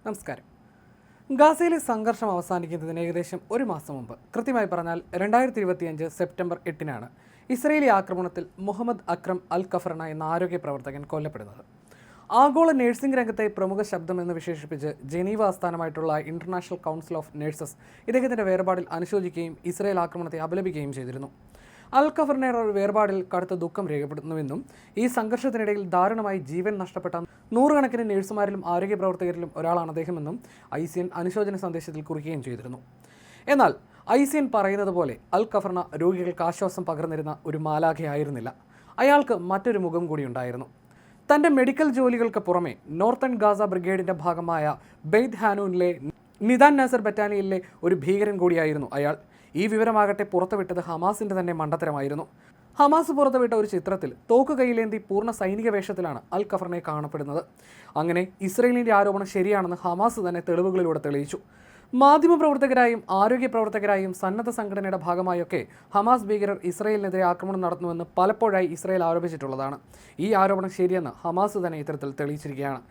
നമസ്കാരം. ഗാസയിലെ സംഘർഷം അവസാനിക്കുന്നതിന് ഏകദേശം ഒരു മാസം മുമ്പ്, കൃത്യമായി പറഞ്ഞാൽ 2025 സെപ്റ്റംബർ 8-നാണ് ഇസ്രയേലി ആക്രമണത്തിൽ മുഹമ്മദ് അക്രം അൽ ഖഫർന എന്ന ആരോഗ്യ പ്രവർത്തകൻ കൊല്ലപ്പെടുന്നത്. ആഗോള നഴ്സിംഗ് രംഗത്തെ പ്രമുഖ ശബ്ദമെന്ന് വിശേഷിപ്പിച്ച് ജനീവ ആസ്ഥാനമായിട്ടുള്ള ഇന്റർനാഷണൽ കൗൺസിൽ ഓഫ് നഴ്സസ് ഇദ്ദേഹത്തിൻ്റെ വേർപാടിൽ അനുശോചിക്കുകയും ഇസ്രയേൽ ആക്രമണത്തെ അപലപിക്കുകയും ചെയ്തിരുന്നു. അൽ ഖഫർനയുടെ വേർപാടിൽ കടുത്ത ദുഃഖം രേഖപ്പെടുത്തുന്നുവെന്നും ഈ സംഘർഷത്തിനിടയിൽ ദാരുണമായി ജീവൻ നഷ്ടപ്പെട്ട നൂറുകണക്കിന് നഴ്സുമാരിലും ആരോഗ്യ പ്രവർത്തകരിലും ഒരാളാണ് അദ്ദേഹമെന്നും ICN അനുശോചന സന്ദേശത്തിൽ കുറിക്കുകയും ചെയ്തിരുന്നു. എന്നാൽ ICN പറയുന്നത് പോലെ അൽ ഖഫർന രോഗികൾക്ക് ആശ്വാസം പകർന്നിരുന്ന ഒരു മാലാഖയായിരുന്നില്ല. അയാൾക്ക് മറ്റൊരു മുഖം കൂടി ഉണ്ടായിരുന്നു. തൻ്റെ മെഡിക്കൽ ജോലികൾക്ക് പുറമെ നോർത്തേൺ ഗാസ ബ്രിഗേഡിൻ്റെ ഭാഗമായ ബെയ്ത് ഹാനൂനിലെ നിദാൻ നാസർ ബറ്റാലിയനിലെ ഒരു ഭീകരൻ കൂടിയായിരുന്നു അയാൾ. ഈ വിവരമാകട്ടെ പുറത്തുവിട്ടത് ഹമാസിൻ്റെ തന്നെ മണ്ടത്തരമായിരുന്നു. ഹമാസ് പുറത്തുവിട്ട ഒരു ചിത്രത്തിൽ തോക്ക് കൈയിലേന്തി പൂർണ്ണ സൈനിക വേഷത്തിലാണ് അൽ ഖഫർനെ കാണപ്പെടുന്നത്. അങ്ങനെ ഇസ്രയേലിൻ്റെ ആരോപണം ശരിയാണെന്ന് ഹമാസ് തന്നെ തെളിവുകളിലൂടെ തെളിയിച്ചു. മാധ്യമപ്രവർത്തകരായും ആരോഗ്യ പ്രവർത്തകരായും സന്നദ്ധ സംഘടനയുടെ ഭാഗമായൊക്കെ ഹമാസ് ഭീകരർ ഇസ്രയേലിനെതിരെ ആക്രമണം നടത്തുന്നുവെന്ന് പലപ്പോഴായി ഇസ്രയേൽ ആരോപിച്ചിട്ടുള്ളതാണ്. ഈ ആരോപണം ശരിയെന്ന് ഹമാസ് തന്നെ ഇത്തരത്തിൽ തെളിയിച്ചിരിക്കുകയാണ്.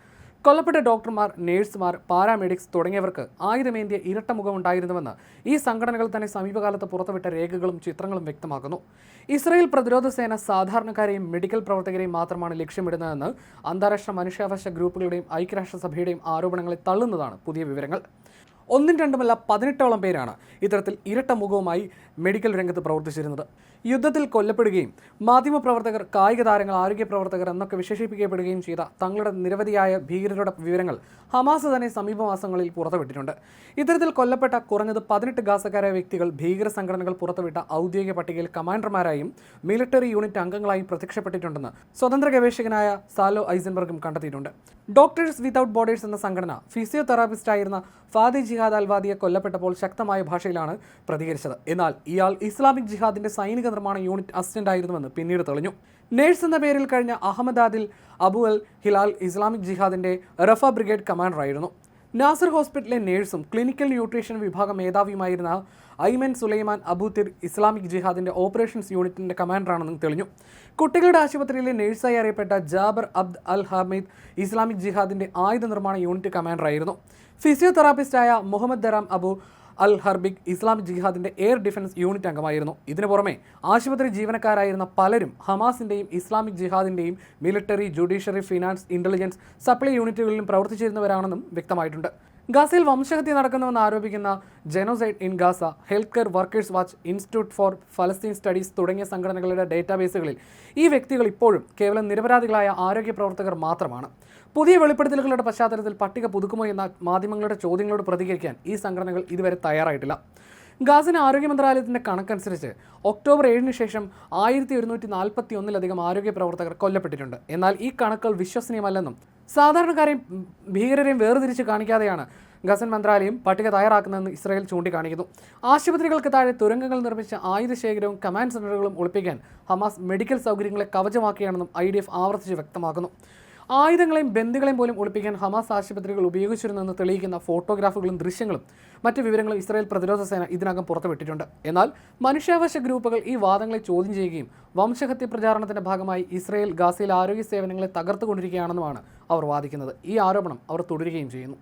കൊല്ലപ്പെട്ട ഡോക്ടർമാർ, നേഴ്സുമാർ, പാരാമെഡിക്സ് തുടങ്ങിയവർക്ക് ആയുധമേന്തിയ ഇരട്ട മുഖമുണ്ടായിരുന്നുവെന്ന് ഈ സംഘടനകൾ തന്നെ സമീപകാലത്ത് പുറത്തുവിട്ട രേഖകളും ചിത്രങ്ങളും വ്യക്തമാക്കുന്നു. ഇസ്രയേൽ പ്രതിരോധ സേന സാധാരണക്കാരെയും മെഡിക്കൽ പ്രവർത്തകരെയും മാത്രമാണ് ലക്ഷ്യമിടുന്നതെന്ന് അന്താരാഷ്ട്ര മനുഷ്യാവകാശ ഗ്രൂപ്പുകളുടെയും ഐക്യരാഷ്ട്രസഭയുടെയും ആരോപണങ്ങളെ തള്ളുന്നതാണ് പുതിയ വിവരങ്ങൾ. ഒന്നും രണ്ടുമല്ല 18ഓളം പേരാണ് ഇത്തരത്തിൽ ഇരട്ട മുഖവുമായി മെഡിക്കൽ രംഗത്ത് പ്രവർത്തിച്ചിരുന്നത്. യുദ്ധത്തിൽ കൊല്ലപ്പെടുകയും മാധ്യമപ്രവർത്തകർ, കായിക താരങ്ങൾ, ആരോഗ്യ പ്രവർത്തകർ എന്നൊക്കെ വിശേഷിപ്പിക്കപ്പെടുകയും ചെയ്ത തങ്ങളുടെ നിരവധിയായ ഭീകരരുടെ വിവരങ്ങൾ ഹമാസ് തന്നെ സമീപമാസങ്ങളിൽ പുറത്തുവിട്ടിട്ടുണ്ട്. ഇത്തരത്തിൽ കൊല്ലപ്പെട്ട കുറഞ്ഞത് 18 ഗാസക്കാരായ വ്യക്തികൾ ഭീകര സംഘടനകൾ പുറത്തുവിട്ട ഔദ്യോഗിക പട്ടികയിൽ കമാൻഡർമാരായും മിലിറ്ററി യൂണിറ്റ് അംഗങ്ങളായും പ്രത്യക്ഷപ്പെട്ടിട്ടുണ്ടെന്ന് സ്വതന്ത്ര ഗവേഷകനായ സാലോ ഐസൻബർഗും കണ്ടെത്തിയിട്ടുണ്ട്. ഡോക്ടേഴ്സ് വിതൗട്ട് ബോർഡേഴ്സ് എന്ന സംഘടന ഫിസിയോതെറാപ്പിസ്റ്റായിരുന്ന ഫാദി ജിഹാദ് അൽവാദിയെ കൊല്ലപ്പെട്ടപ്പോൾ ശക്തമായ ഭാഷയിലാണ് പ്രതികരിച്ചത്. എന്നാൽ ഇയാൾ ഇസ്ലാമിക് ജിഹാദിന്റെ സൈനിക നിർമ്മാണ യൂണിറ്റ് അസിസ്റ്റന്റ് ആയിരുന്നുവെന്ന് പിന്നീട് തെളിഞ്ഞു. നേഴ്സ് എന്ന പേരിൽ കഴിഞ്ഞ അഹമ്മദാദിൽ അബു അൽ ഹിലാൽ ഇസ്ലാമിക് ജിഹാദിന്റെ റഫ ബ്രിഗേഡ് കമാൻഡറായിരുന്നു. നാസർ ഹോസ്പിറ്റലിലെ നേഴ്സും ക്ലിനിക്കൽ ന്യൂട്രീഷൻ വിഭാഗം മേധാവിയുമായിരുന്ന ഐമൻ സുലൈമാൻ അബൂതിർ ഇസ്ലാമിക് ജിഹാദിന്റെ ഓപ്പറേഷൻസ് യൂണിറ്റിന്റെ കമാൻഡറാണെന്നും തെളിഞ്ഞു. കുട്ടികളുടെ ആശുപത്രിയിലെ നേഴ്സായി അറിയപ്പെട്ട Jaber Abd Al Hamid Islamic ജിഹാദിന്റെ ആയുധ നിർമ്മാണ യൂണിറ്റ് കമാൻഡറായിരുന്നു. ഫിസിയോതെറാപ്പിസ്റ്റായ മുഹമ്മദ് ദറാം അബു അൽ ഹർബിഗ് ഇസ്ലാമിക് ജിഹാദിന്റെ എയർ ഡിഫൻസ് യൂണിറ്റ് അംഗമായിരുന്നു. ഇതിനു പുറമെ ആശുപത്രി ജീവനക്കാരായിരുന്ന പലരും ഹമാസിന്റെയും ഇസ്ലാമിക് ജിഹാദിന്റെയും military, judiciary, finance, intelligence, supply യൂണിറ്റുകളിലും പ്രവർത്തിച്ചിരുന്നവരാണെന്നും വ്യക്തമായിട്ടുണ്ട്. ഗാസയിൽ വംശഹത്യ നടക്കുന്നുവെന്ന് ആരോപിക്കുന്ന genocide in Gaza, health care workers watch, institute for ഫലസ്തീൻ സ്റ്റഡീസ് തുടങ്ങിയ സംഘടനകളുടെ ഡേറ്റാബേസുകളിൽ ഈ വ്യക്തികൾ ഇപ്പോഴും കേവലം നിരപരാധികളായ ആരോഗ്യ പ്രവർത്തകർ മാത്രമാണ്. പുതിയ വെളിപ്പെടുത്തലുകളുടെ പശ്ചാത്തലത്തിൽ പട്ടിക പുതുക്കുമോ എന്ന മാധ്യമങ്ങളുടെ ചോദ്യങ്ങളോട് പ്രതികരിക്കാൻ ഈ സംഘടനകൾ ഇതുവരെ തയ്യാറായിട്ടില്ല. ഗാസൻ ആരോഗ്യ മന്ത്രാലയത്തിൻ്റെ കണക്കനുസരിച്ച് ഒക്ടോബർ 7-ന് ശേഷം 1141-ലധികം ആരോഗ്യ പ്രവർത്തകർ കൊല്ലപ്പെട്ടിട്ടുണ്ട്. എന്നാൽ ഈ കണക്കുകൾ വിശ്വസനീയമല്ലെന്നും സാധാരണക്കാരെയും ഭീകരരെയും വേർതിരിച്ച് കാണിക്കാതെയാണ് ഗസൻ മന്ത്രാലയം പട്ടിക തയ്യാറാക്കുന്നതെന്ന് ഇസ്രായേൽ ചൂണ്ടിക്കാണിക്കുന്നു. ആശുപത്രികൾക്ക് താഴെ തുരങ്കങ്ങൾ നിർമ്മിച്ച ആയുധശേഖരവും കമാൻഡ് സെന്ററുകളും ഒളിപ്പിക്കാൻ ഹമാസ് മെഡിക്കൽ സൗകര്യങ്ങളെ കവചമാക്കിയാണെന്നും IDF ആവർത്തിച്ച് വ്യക്തമാക്കുന്നു. ആയുധങ്ങളെയും ബന്ദികളെയും പോലും ഒളിപ്പിക്കാൻ ഹമാസ് ആശുപത്രികൾ ഉപയോഗിച്ചിരുന്നെന്ന് തെളിയിക്കുന്ന ഫോട്ടോഗ്രാഫുകളും ദൃശ്യങ്ങളും മറ്റ് വിവരങ്ങളും ഇസ്രായേൽ പ്രതിരോധ സേന ഇതിനകം പുറത്തുവിട്ടിട്ടുണ്ട്. എന്നാൽ മനുഷ്യാവകാശ ഗ്രൂപ്പുകൾ ഈ വാദങ്ങളെ ചോദ്യം ചെയ്യുകയും വംശഹത്യ പ്രചാരണത്തിന്റെ ഭാഗമായി ഇസ്രായേൽ ഗാസയിൽ ആരോഗ്യ സേവനങ്ങളെ തകർത്തുകൊണ്ടിരിക്കുകയാണെന്നുമാണ് അവർ വാദിക്കുന്നത്. ഈ ആരോപണം അവർ തുടരുകയും ചെയ്യുന്നു.